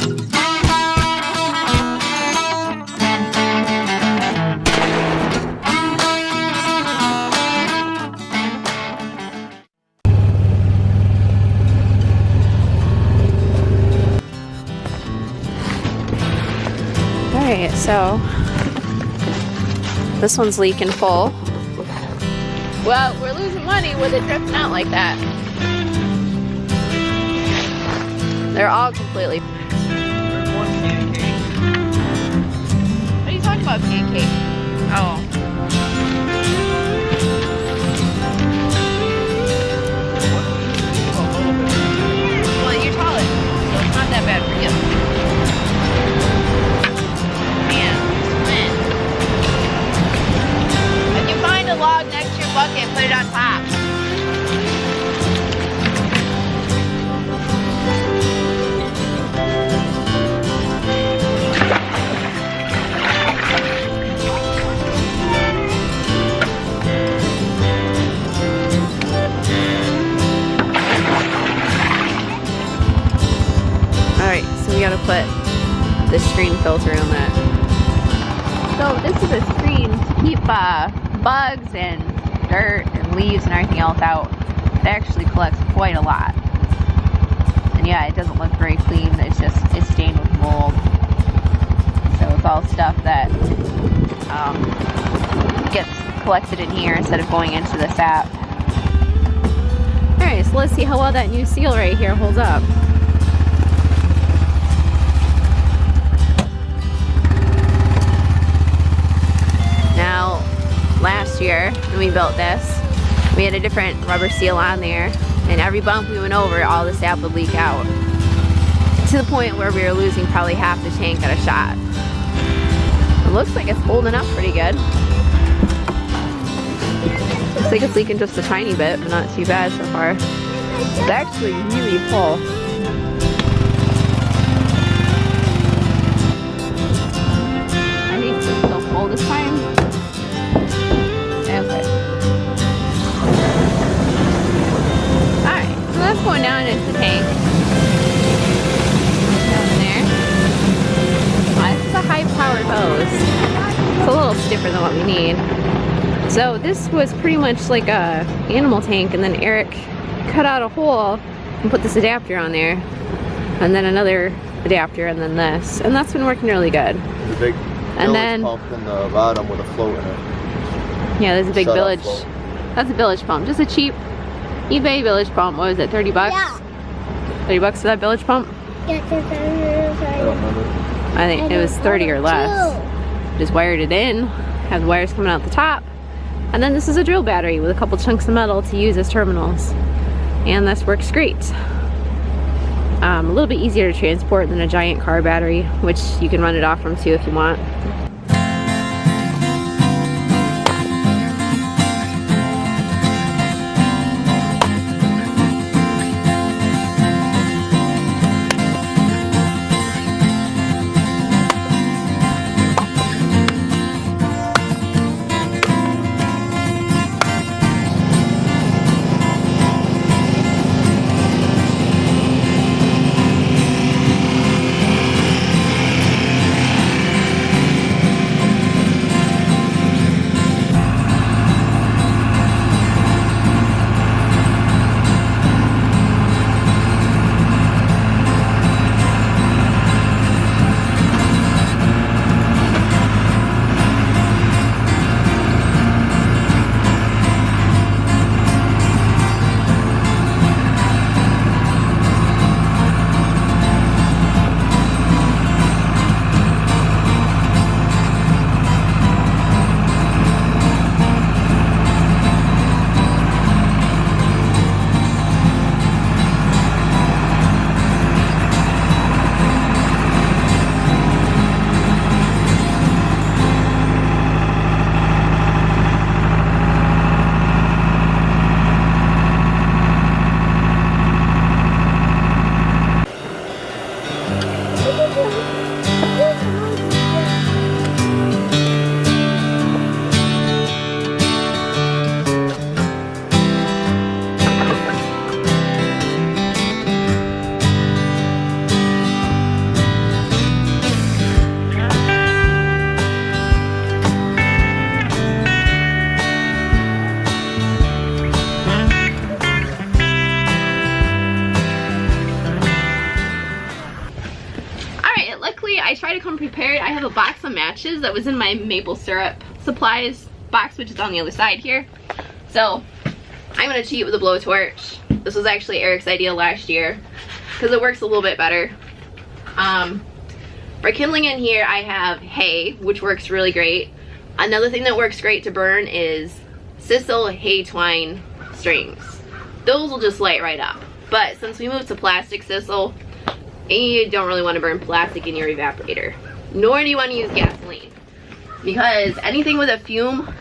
Alright, so this one's leaking full. Well, we're losing money with it drifting out like that. They're all completely... One pancake. What are you talking about, pancake? Oh. Well, you're taller, so it's not that bad for you. If you find a log next to your bucket, put it on top. Alright, so we gotta put the screen filter on that. So this is a screen to keep bugs and dirt and leaves and everything else out. It actually collects quite a lot. And yeah, it doesn't look very clean. It's stained with mold. So it's all stuff that gets collected in here instead of going into the sap. Alright, so let's see how well that new seal right here holds up. Now, last year when we built this, we had a different rubber seal on there, and every bump we went over, all the sap would leak out. To the point where we were losing probably half the tank at a shot. It looks like it's holding up pretty good. Looks like it's leaking just a tiny bit, but not too bad so far. It's actually really full. I think it's still full this time. Okay. Alright, so that's going down into the tank. Down there. This is a high-powered hose. It's a little stiffer than what we need. So this was pretty much like a animal tank, and then Eric cut out a hole and put this adapter on there. And then another adapter, and then this. And that's been working really good. The big village pump in the bottom with a float in it. Yeah, there's a big village. That's a village pump. Just a cheap eBay village pump. What was it, 30 bucks? Yeah. 30 bucks for that village pump? Yeah, I think it was 30 or less. Just wired it in. Have the wires coming out the top. And then this is a drill battery with a couple chunks of metal to use as terminals. And this works great. A little bit easier to transport than a giant car battery, which you can run it off from too if you want. I try to come prepared. I have a box of matches that was in my maple syrup supplies box, which is on the other side here. So I'm gonna cheat with a blowtorch. This was actually Eric's idea last year because it works a little bit better. For kindling in here, I have hay, which works really great. Another thing that works great to burn is sisal hay twine strings. Those will just light right up. But since we moved to plastic sisal, you don't really want to burn plastic in your evaporator. Nor do you want to use gasoline. Because anything with a fume,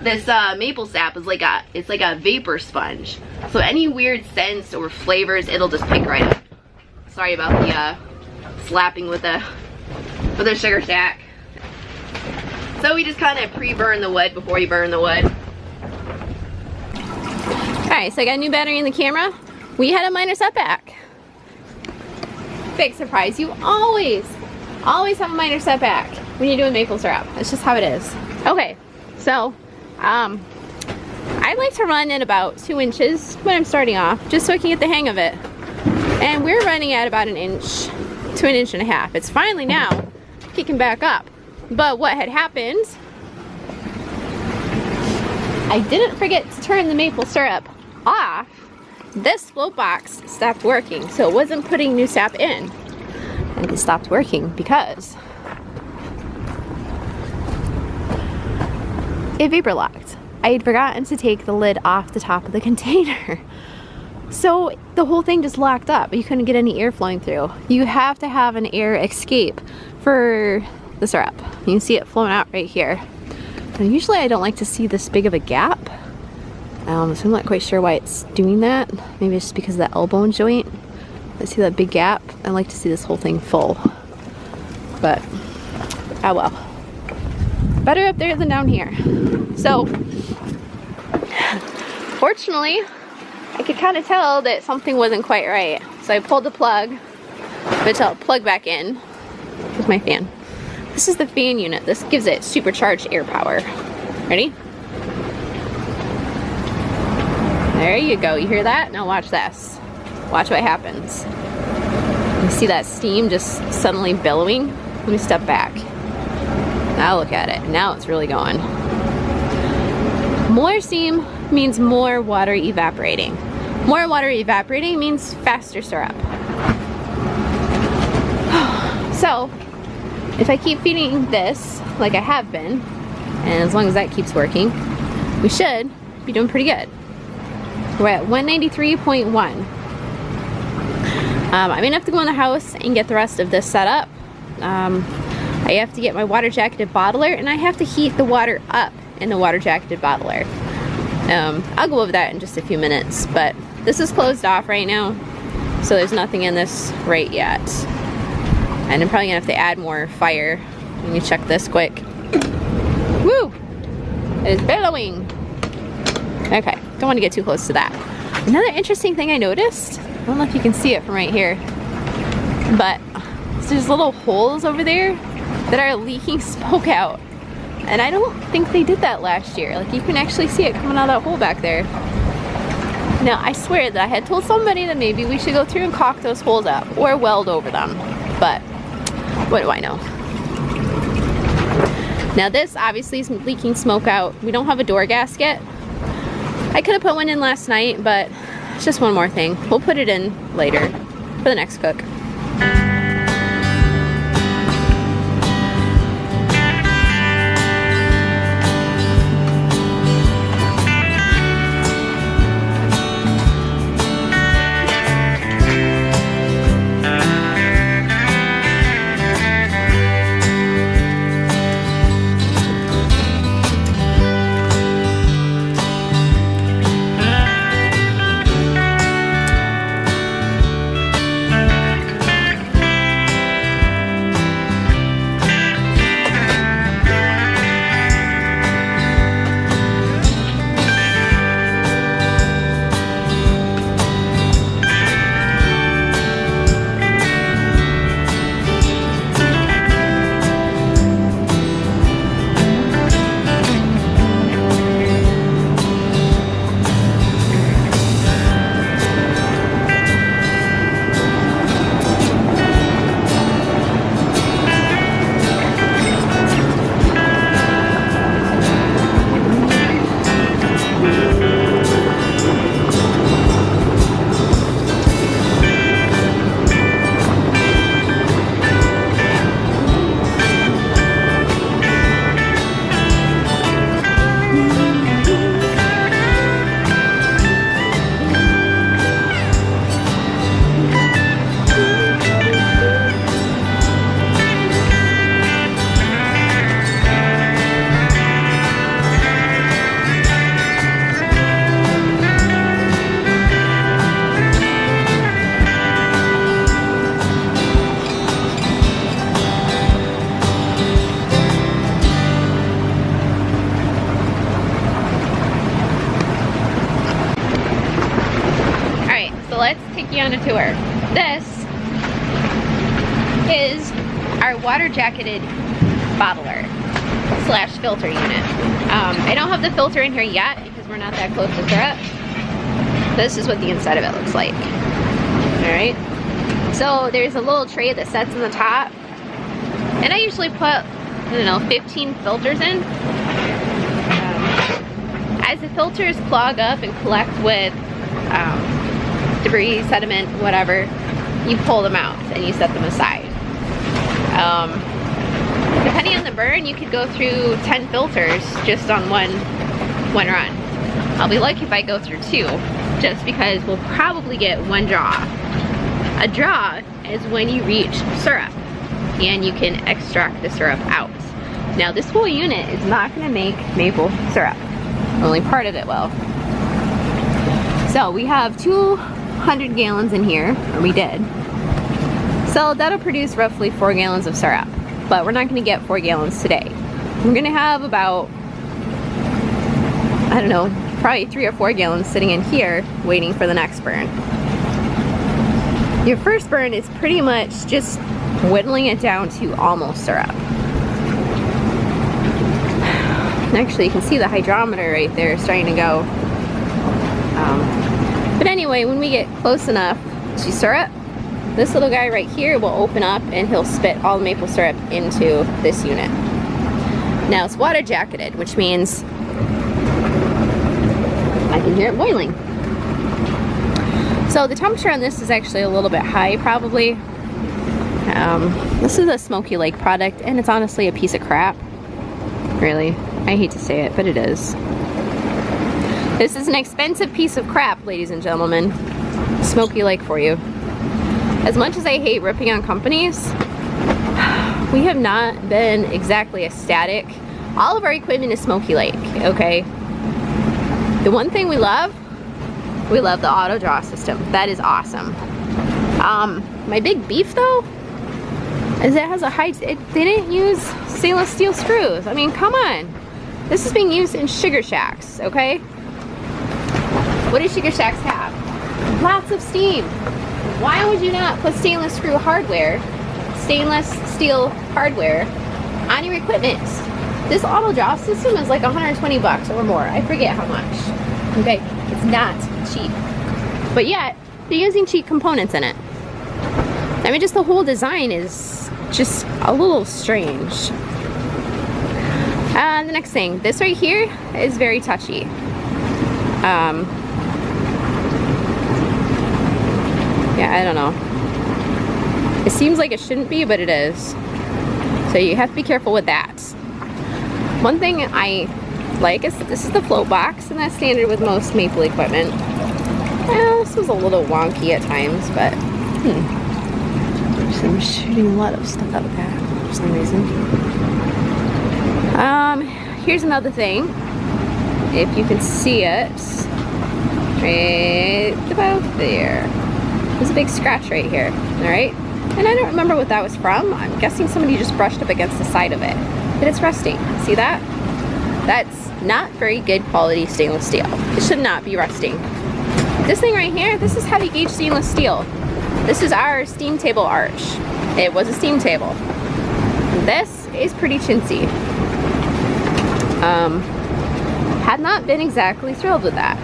this maple sap is like a vapor sponge. So any weird scents or flavors, it'll just pick right up. Sorry about the slapping with the sugar stack. So we just kind of pre-burn the wood before you burn the wood. Alright, so I got a new battery in the camera. We had a minor setback. Big surprise. You always have a minor setback when you're doing maple syrup. It's just how it is. Okay, so I like to run at about 2 inches when I'm starting off, just so I can get the hang of it. And we're running at about 1 inch to 1.5 inches. It's finally now kicking back up. But what had happened, I didn't forget to turn the maple syrup off. This float box stopped working, so it wasn't putting new sap in. And it stopped working because it vapor locked. I had forgotten to take the lid off the top of the container. So the whole thing just locked up. You couldn't get any air flowing through. You have to have an air escape for the syrup. You can see it flowing out right here. And usually I don't like to see this big of a gap. So I'm not quite sure why it's doing that. Maybe it's just because of the elbow joint. I see that big gap. I like to see this whole thing full. But, oh well. Better up there than down here. So, fortunately, I could kind of tell that something wasn't quite right. So I pulled the plug, but I'll plug back in with my fan. This is the fan unit. This gives it supercharged air power. Ready? There you go. You hear that? Now watch this. Watch what happens. You see that steam just suddenly billowing? Let me step back. Now look at it. Now it's really going. More steam means more water evaporating. More water evaporating means faster syrup. So, if I keep feeding this like I have been, and as long as that keeps working, we should be doing pretty good. We're at 193.1. I'm gonna have to go in the house and get the rest of this set up. I have to get my water jacketed bottler, and I have to heat the water up in the water jacketed bottler. I'll go over that in just a few minutes, but this is closed off right now, so there's nothing in this right yet. And I'm probably gonna have to add more fire. Let me check this quick. Woo! It is billowing. Okay, don't want to get too close to that. Another interesting thing I noticed, I don't know if you can see it from right here, but there's little holes over there that are leaking smoke out. And I don't think they did that last year. Like, you can actually see it coming out of that hole back there. Now, I swear that I had told somebody that maybe we should go through and caulk those holes up or weld over them. But what do I know? Now this obviously is leaking smoke out. We don't have a door gasket. I could have put one in last night, but it's just one more thing. We'll put it in later for the next cook. you on a tour. This is our water jacketed bottler slash filter unit. I don't have the filter in here yet because we're not that close to syrup. This is what the inside of it looks like. Alright, so there's a little tray that sets in the top, and I usually put, I don't know, 15 filters in. As the filters clog up and collect with debris, sediment, whatever, you pull them out and you set them aside. Depending on the burn, you could go through 10 filters just on one run. I'll be lucky if I go through 2, just because we'll probably get 1 draw. A draw is when you reach syrup and you can extract the syrup out. Now this whole unit is not going to make maple syrup. Only part of it will. So we have 200 gallons in here, or we did. So that'll produce roughly 4 gallons of syrup. But we're not going to get 4 gallons today. We're going to have about, I don't know, probably 3 or 4 gallons sitting in here waiting for the next burn. Your first burn is pretty much just whittling it down to almost syrup. Actually, you can see the hydrometer right there starting to go. But anyway, when we get close enough to syrup, this little guy right here will open up and he'll spit all the maple syrup into this unit. Now it's water jacketed, which means I can hear it boiling. So the temperature on this is actually a little bit high, probably. This is a Smoky Lake product, and it's honestly a piece of crap. Really, I hate to say it, but it is. This is an expensive piece of crap, ladies and gentlemen. Smoky Lake for you. As much as I hate ripping on companies, we have not been exactly ecstatic. All of our equipment is Smoky Lake, okay? The one thing we love the auto draw system. That is awesome. My big beef though, is it has a high, they didn't use stainless steel screws. I mean, come on. This is being used in sugar shacks, okay? What do sugar shacks have? Lots of steam. Why would you not put stainless steel hardware on your equipment? This auto draw system is like 120 bucks or more. I forget how much. Okay, it's not cheap. But yet, they're using cheap components in it. I mean, just the whole design is just a little strange. The next thing, this right here is very touchy. Yeah, I don't know. It seems like it shouldn't be, but it is. So you have to be careful with that. One thing I like is this is the float box, and that's standard with most maple equipment. This was a little wonky at times, but I'm shooting a lot of stuff out of that for some reason. Here's another thing. If you can see it, right about there. There's a big scratch right here, all right? And I don't remember what that was from. I'm guessing somebody just brushed up against the side of it. But it's rusting. See that? That's not very good quality stainless steel. It should not be rusting. This thing right here, this is heavy gauge stainless steel. This is our steam table arch. It was a steam table. This is pretty chintzy. Had not been exactly thrilled with that.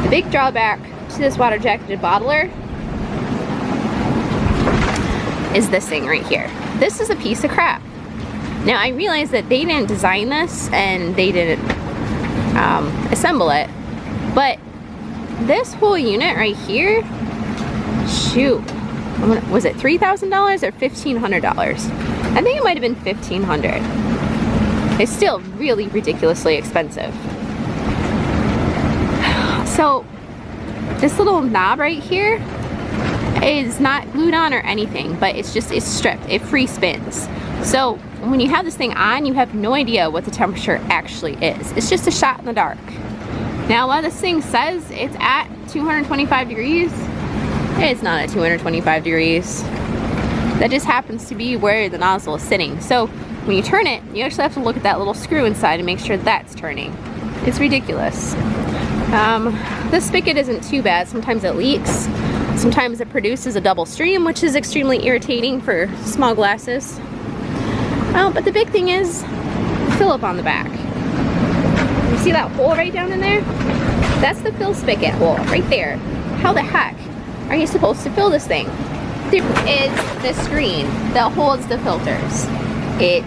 The big drawback to this water jacketed bottler is this thing right here. This is a piece of crap. Now I realize that they didn't design this and they didn't assemble it, but this whole unit right here, shoot, was it $3,000 or $1,500? I think it might have been $1,500. It's still really ridiculously expensive. So this little knob right here is not glued on or anything, but it's stripped. It free spins. So when you have this thing on, you have no idea what the temperature actually is. It's just a shot in the dark. Now while this thing says it's at 225 degrees, it's not at 225 degrees. That just happens to be where the nozzle is sitting. So when you turn it, you actually have to look at that little screw inside and make sure that's turning. It's ridiculous. This spigot isn't too bad. Sometimes it leaks. Sometimes it produces a double stream, which is extremely irritating for small glasses. But the big thing is the fill-up on the back. You see that hole right down in there? That's the fill spigot hole right there. How the heck are you supposed to fill this thing? There is the screen that holds the filters. It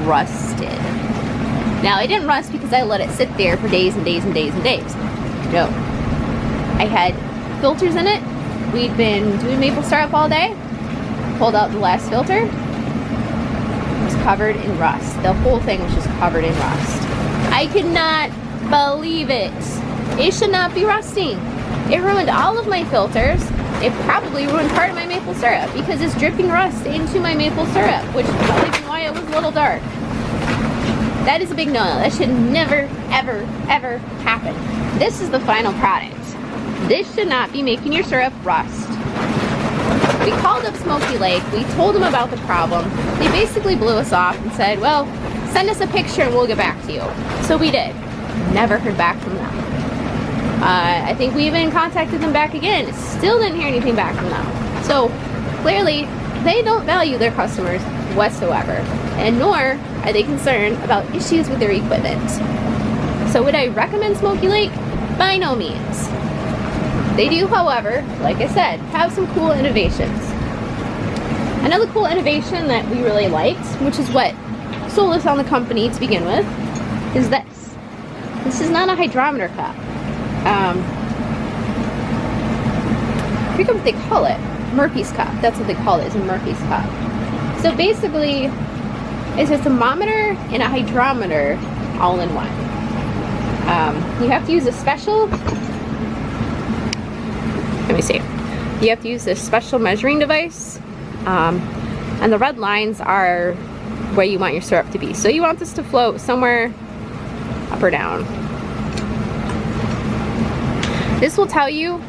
rusted. Now, it didn't rust because I let it sit there for days and days and days and days. No. I had filters in it. We'd been doing maple syrup all day. Pulled out the last filter. It was covered in rust. The whole thing was just covered in rust. I could not believe it. It should not be rusting. It ruined all of my filters. It probably ruined part of my maple syrup because it's dripping rust into my maple syrup, which is probably why it was a little dark. That is a big no. That should never, ever, ever happen. This is the final product. This should not be making your syrup rust. We called up Smoky Lake. We told them about the problem. They basically blew us off and said, well, send us a picture and we'll get back to you. So we did. Never heard back from them. I think we even contacted them back again. Still didn't hear anything back from them. So clearly, they don't value their customers whatsoever. And nor are they concerned about issues with their equipment. So would I recommend Smoky Lake? By no means. They do, however, like I said, have some cool innovations. Another cool innovation that we really liked, which is what sold us on the company to begin with, is this. This is not a hydrometer cup. I forget what they call it. Murphy's cup. That's what they call it, is a Murphy's cup. So basically, it's a thermometer and a hydrometer all in one. You have to use a special, let me see. You have to use this special measuring device. And the red lines are where you want your syrup to be. So you want this to float somewhere up or down. This will tell you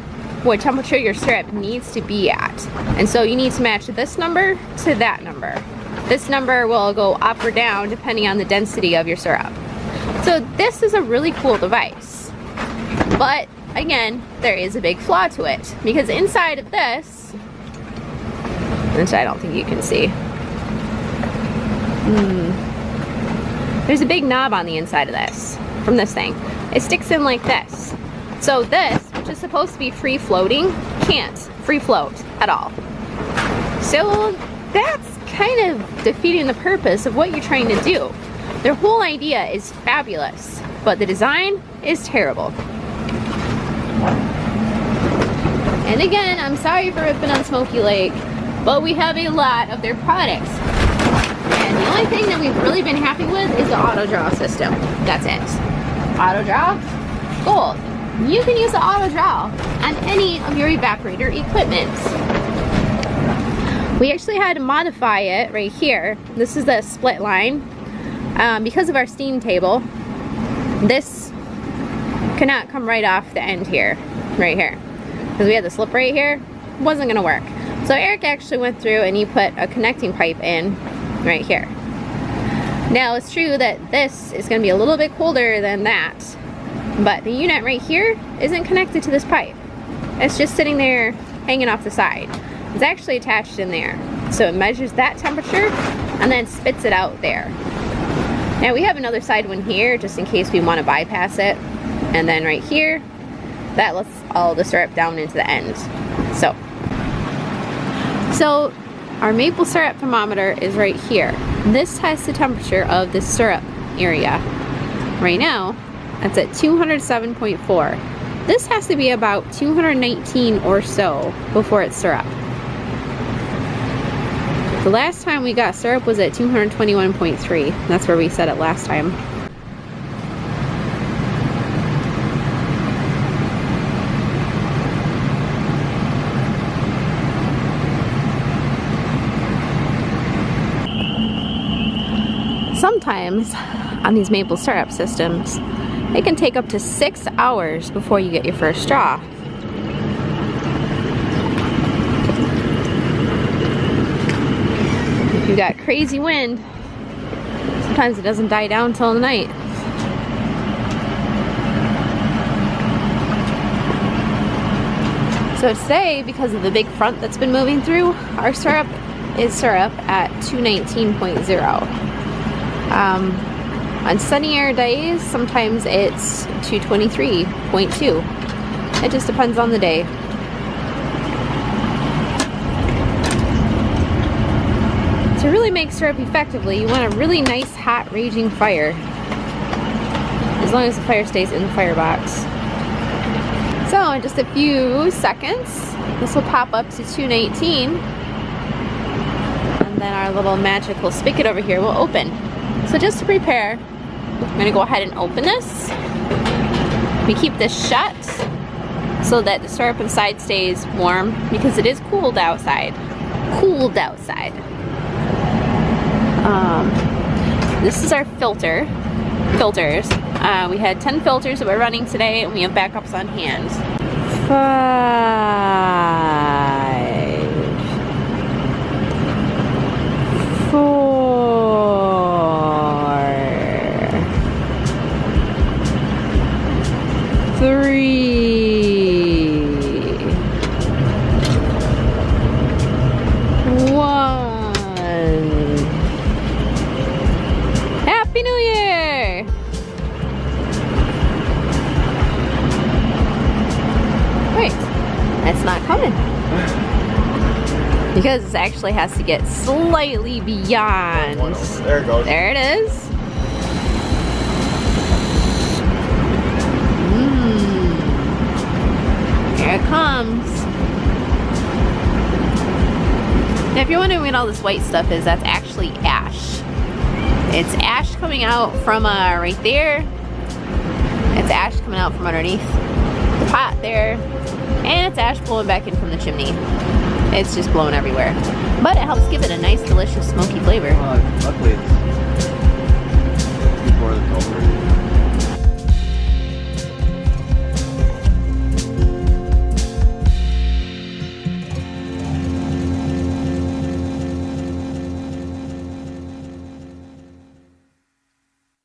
what temperature your syrup needs to be at. And so you need to match this number to that number. This number will go up or down depending on the density of your syrup. So this is a really cool device. But again, there is a big flaw to it. Because inside of this, which I don't think you can see, there's a big knob on the inside of this, from this thing. It sticks in like this. So this, which is supposed to be free floating, can't free float at all. So that's kind of defeating the purpose of what you're trying to do. Their whole idea is fabulous, but the design is terrible. And again, I'm sorry for ripping on Smoky Lake, but we have a lot of their products. And the only thing that we've really been happy with is the auto draw system. That's it. Auto draw, gold. You can use the auto draw on any of your evaporator equipment. We actually had to modify it right here. This is the split line. Because of our steam table, this cannot come right off the end here, right here. Because we had the slip right here, it wasn't gonna work. So Eric actually went through and he put a connecting pipe in right here. Now it's true that this is gonna be a little bit colder than that, but the unit right here isn't connected to this pipe. It's just sitting there hanging off the side. It's actually attached in there. So it measures that temperature and then spits it out there. Now we have another side one here just in case we want to bypass it. And then right here, that lets all the syrup down into the end. So our maple syrup thermometer is right here. This tests the temperature of the syrup area. Right now, that's at 207.4. This has to be about 219 or so before it's syrup. The last time we got syrup was at 221.3. That's where we set it last time. Sometimes on these maple syrup systems, it can take up to 6 hours before you get your first straw. If you've got crazy wind, sometimes it doesn't die down until the night. So today, because of the big front that's been moving through, our syrup is syrup at 219.0. On sunnier days, sometimes it's 223.2. It just depends on the day. To really make syrup effectively, you want a really nice, hot, raging fire. As long as the fire stays in the firebox. So in just a few seconds, this will pop up to 219. And then our little magical spigot over here will open. So just to prepare, I'm gonna go ahead and open this. We keep this shut so that the syrup inside stays warm because it is cooled outside. Cooled outside. This is our filters. We had 10 filters that we're running today, and we have backups on hand. 5, 4, 3, 1. Happy New Year! Wait, that's not coming. Because this actually has to get slightly beyond. There it goes. There it is. Here it comes. Now if you're wondering what all this white stuff is, that's actually ash. It's ash coming out from right there. It's ash coming out from underneath the pot there. And it's ash blowing back in from the chimney. It's just blowing everywhere. But it helps give it a nice, delicious, smoky flavor. Luckily it's before the filter.